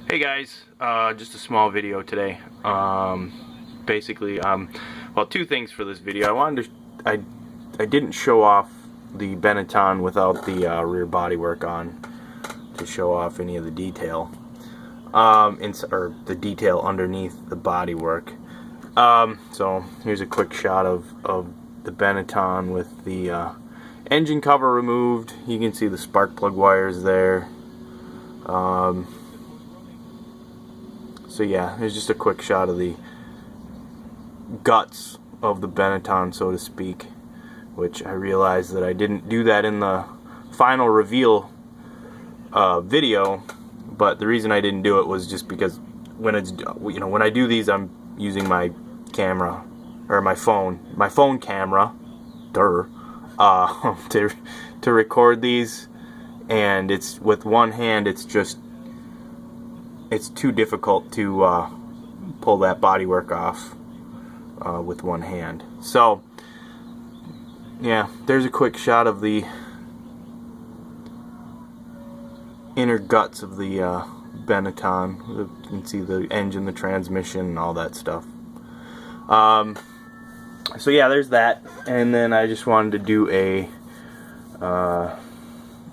Hey guys, just a small video today. Basically, well, two things for this video. I didn't show off the Benetton without the rear bodywork on to show off any of the detail, or the detail underneath the bodywork. So here's a quick shot of the Benetton with the engine cover removed. You can see the spark plug wires there. So yeah, here's just a quick shot of the guts of the Benetton, so to speak, which I realized that I didn't do that in the final reveal video, but the reason I didn't do it was just because when I do these, I'm using my camera, or my phone camera, to record these, and it's with one hand. It's too difficult to pull that bodywork off with one hand. So yeah, there's a quick shot of the inner guts of the Benetton. You can see the engine, the transmission, and all that stuff. So yeah, there's that. And then I just wanted to do a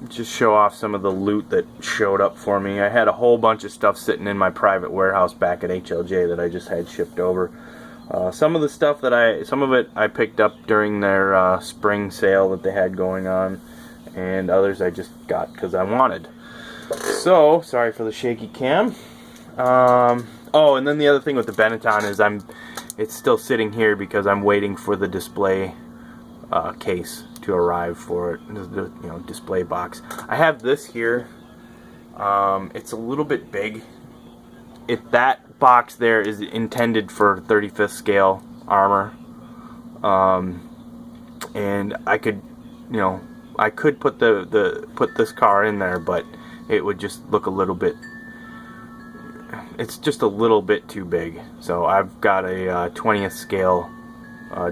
just show off some of the loot that showed up for me. I had a whole bunch of stuff sitting in my private warehouse back at HLJ that I just had shipped over. Some of the stuff some of it I picked up during their spring sale that they had going on, and others I just got because I wanted. So, sorry for the shaky cam. Oh, and then the other thing with the Benetton is it's still sitting here because I'm waiting for the display case to arrive for it, the display box. I have this here. It's a little bit big. That box there is intended for 35th scale armor, and I could put put this car in there, but it would just look a little bit. It's just a little bit too big. So I've got a 20th scale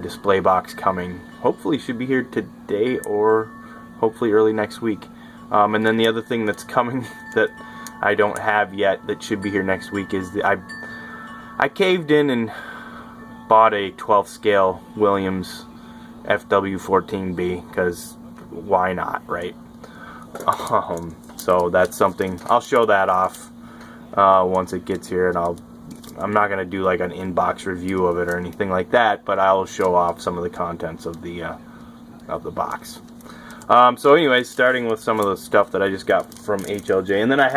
display box coming. Hopefully should be here today, or hopefully early next week. And then the other thing that's coming that I don't have yet that should be here next week is I caved in and bought a 12th scale Williams FW14B, because why not, right? So that's something. I'll show that off once it gets here, and I'm not going to do like an in-box review of it or anything like that, but I'll show off some of the contents of the box. So anyways, starting with some of the stuff that I just got from HLJ, and then I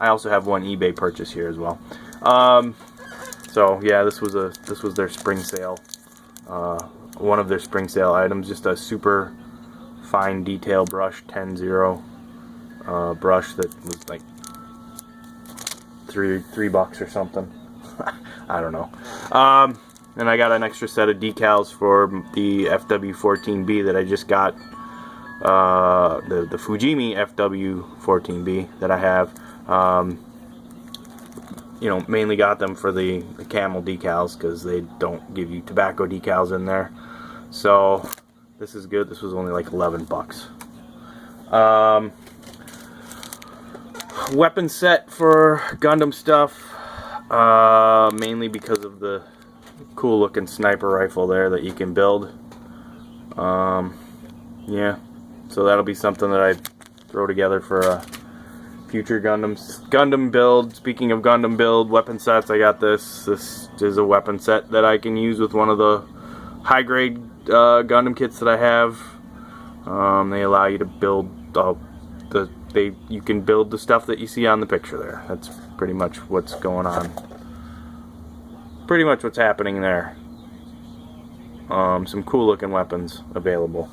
also have one eBay purchase here as well. So yeah, this was their spring sale, one of their spring sale items, just a super fine detail brush, 10-0 brush that was like $3 or something. I don't know. And I got an extra set of decals for the FW14B that I just got. The Fujimi FW14B that I have. Mainly got them for the camel decals because they don't give you tobacco decals in there. So this is good. This was only like $11. Weapon set for Gundam stuff. Mainly because of the cool looking sniper rifle there that you can build. Yeah, so that'll be something that I throw together for a future Gundam build. Speaking of Gundam build weapon sets, I got this. This is a weapon set that I can use with one of the high grade Gundam kits that I have. They allow you to build you can build the stuff that you see on the picture there. That's pretty much what's going on. Pretty much what's happening there. Some cool looking weapons available.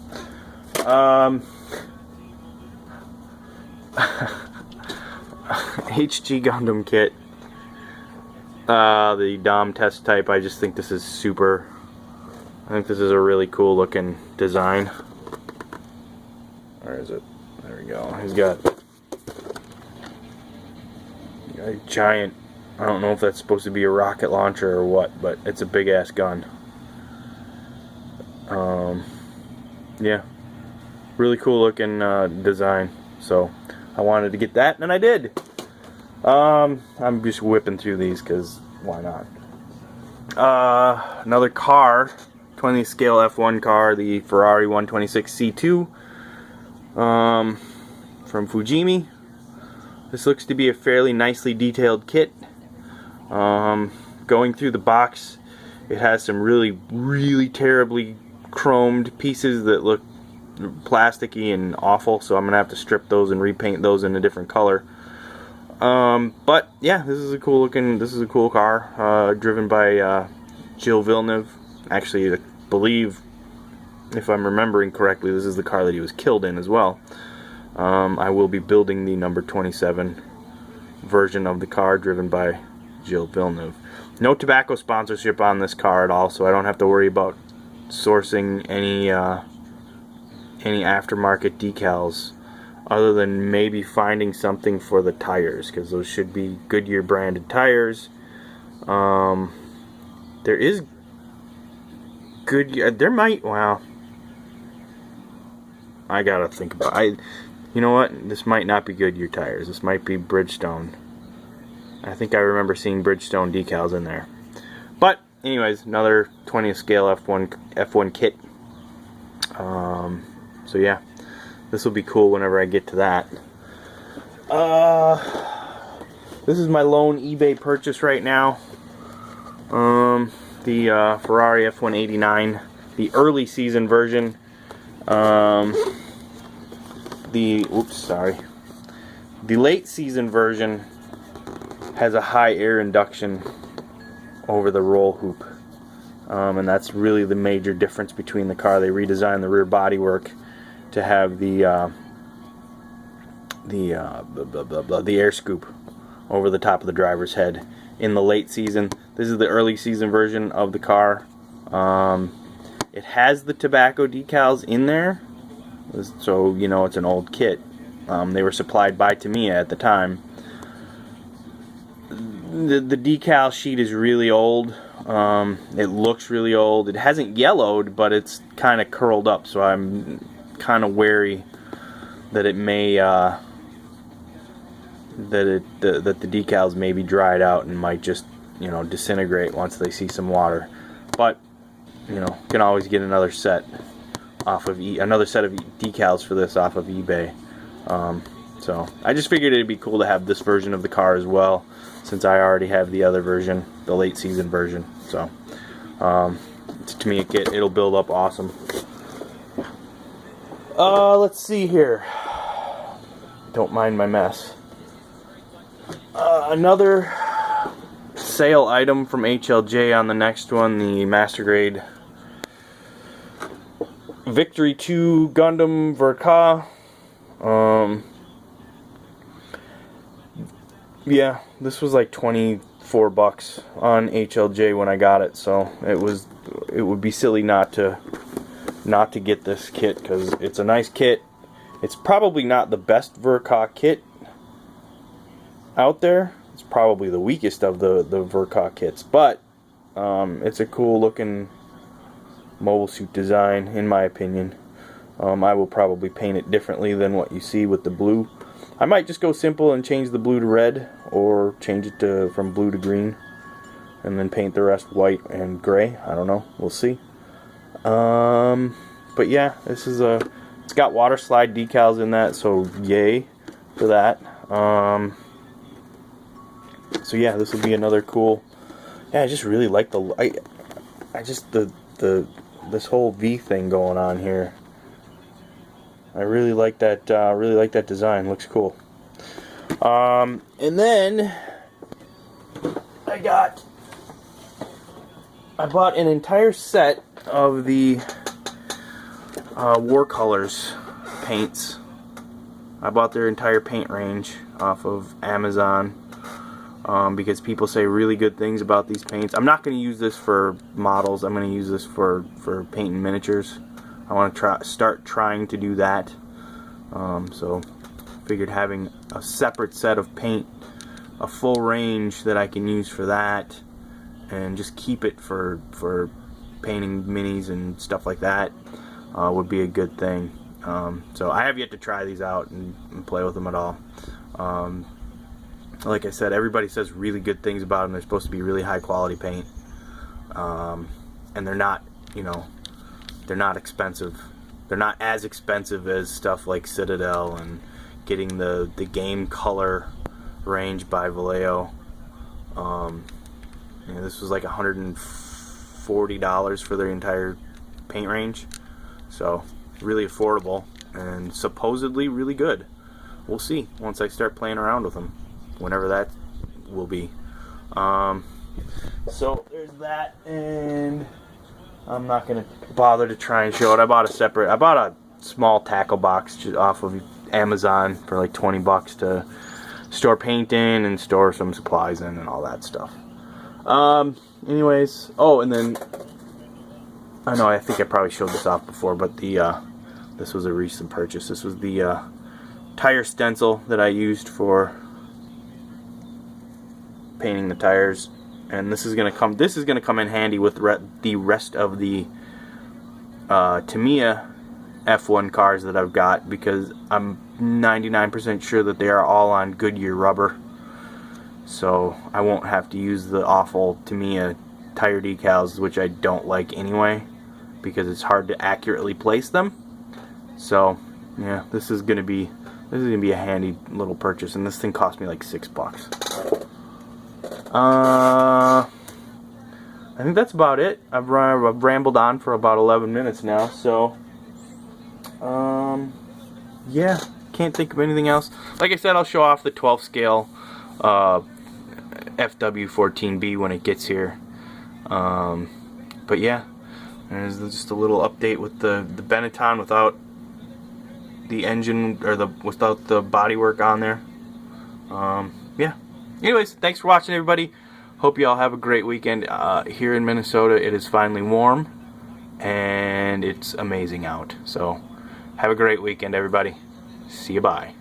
HG Gundam kit. The Dom test type. I just think this is super. I think this is a really cool looking design. Where is it? There we go. He's got a giant, I don't know if that's supposed to be a rocket launcher or what, but it's a big ass gun. Yeah, really cool looking design. So I wanted to get that, and I did. I'm just whipping through these because why not? Another car, 20th scale F1 car, the Ferrari 126 C2 from Fujimi. This looks to be a fairly nicely detailed kit. Going through the box, it has some really terribly chromed pieces that look plasticky and awful, so I'm gonna have to strip those and repaint those in a different color. But yeah, this is a cool car, driven by Gilles Villeneuve. Actually, I believe, if I'm remembering correctly, this is the car that he was killed in as well. I will be building the number 27 version of the car, driven by Gilles Villeneuve. No tobacco sponsorship on this car at all, so I don't have to worry about sourcing any aftermarket decals, other than maybe finding something for the tires, because those should be Goodyear branded tires. There is Goodyear. There might. Wow. I gotta think about. You know what? This might not be Goodyear tires. This might be Bridgestone. I think I remember seeing Bridgestone decals in there. But anyways, another 20th scale F1 kit. So yeah, this will be cool whenever I get to that. This is my lone eBay purchase right now. The Ferrari F189, the early season version. The late season version has a high air induction over the roll hoop, and that's really the major difference between the car. They redesigned the rear bodywork to have the air scoop over the top of the driver's head in the late season. This is the early season version of the car. It has the tobacco decals in there, so you know it's an old kit. They were supplied by Tamiya at the time. The decal sheet is really old. It looks really old. It hasn't yellowed, but it's kind of curled up, so I'm kind of wary that it may that the decals may be dried out and might just, you know, disintegrate once they see some water. But you know, you can always get another set off of another set of decals for this off of eBay. So I just figured it'd be cool to have this version of the car as well, since I already have the other version, the late season version. So it's a Tamiya kit. It'll build up awesome. Let's see here. Don't mind my mess. Another sale item from HLJ on the next one, the Master Grade Victory 2 Gundam Verka. Yeah, this was like 24 bucks on HLJ when I got it, so it would be silly not to get this kit, because it's a nice kit. It's probably not the best Verka kit out there. It's probably the weakest of the Verka kits, but it's a cool looking mobile suit design, in my opinion. I will probably paint it differently than what you see with the blue. I might just go simple and change the blue to red, or change it from blue to green, and then paint the rest white and gray. I don't know. We'll see. But yeah, this is it's got water slide decals in that, so yay for that. So yeah, this will be another cool. Yeah, I just really like this whole V thing going on here. I really like that. Really like that design. Looks cool. And then I bought an entire set of the War Colors paints. I bought their entire paint range off of Amazon, because people say really good things about these paints. I'm not going to use this for models. I'm going to use this for painting miniatures. I want to start trying to do that. So figured having a separate set of paint, a full range that I can use for that, and just keep it for painting minis and stuff like that, would be a good thing. So I have yet to try these out and play with them at all. like I said, everybody says really good things about them. They're supposed to be really high quality paint, and they're not, you know, they're not expensive. They're not as expensive as stuff like Citadel and getting the game color range by Vallejo. You know, this was like $140 for their entire paint range, so really affordable and supposedly really good. We'll see once I start playing around with them, whenever that will be. So there's that, and I'm not gonna bother to try and show it. I bought a small tackle box just off of Amazon for like 20 bucks to store paint in and store some supplies in and all that stuff. Anyways, oh, and then I know, I think I probably showed this off before, but this was a recent purchase. This was the tire stencil that I used for painting the tires, and this is gonna come in handy with the rest of the Tamiya F1 cars that I've got, because I'm 99% sure that they are all on Goodyear rubber, so I won't have to use the awful Tamiya tire decals, which I don't like anyway, because it's hard to accurately place them. So yeah, this is gonna be a handy little purchase, and this thing cost me like $6. I think that's about it. I've rambled on for about 11 minutes now, so yeah, can't think of anything else. Like I said, I'll show off the 12 scale FW14B when it gets here. But yeah, there's just a little update with the Benetton without the engine, or without the bodywork on there. Yeah. Anyways, thanks for watching, everybody. Hope you all have a great weekend. Here in Minnesota, it is finally warm, and it's amazing out. So have a great weekend, everybody. See you, bye.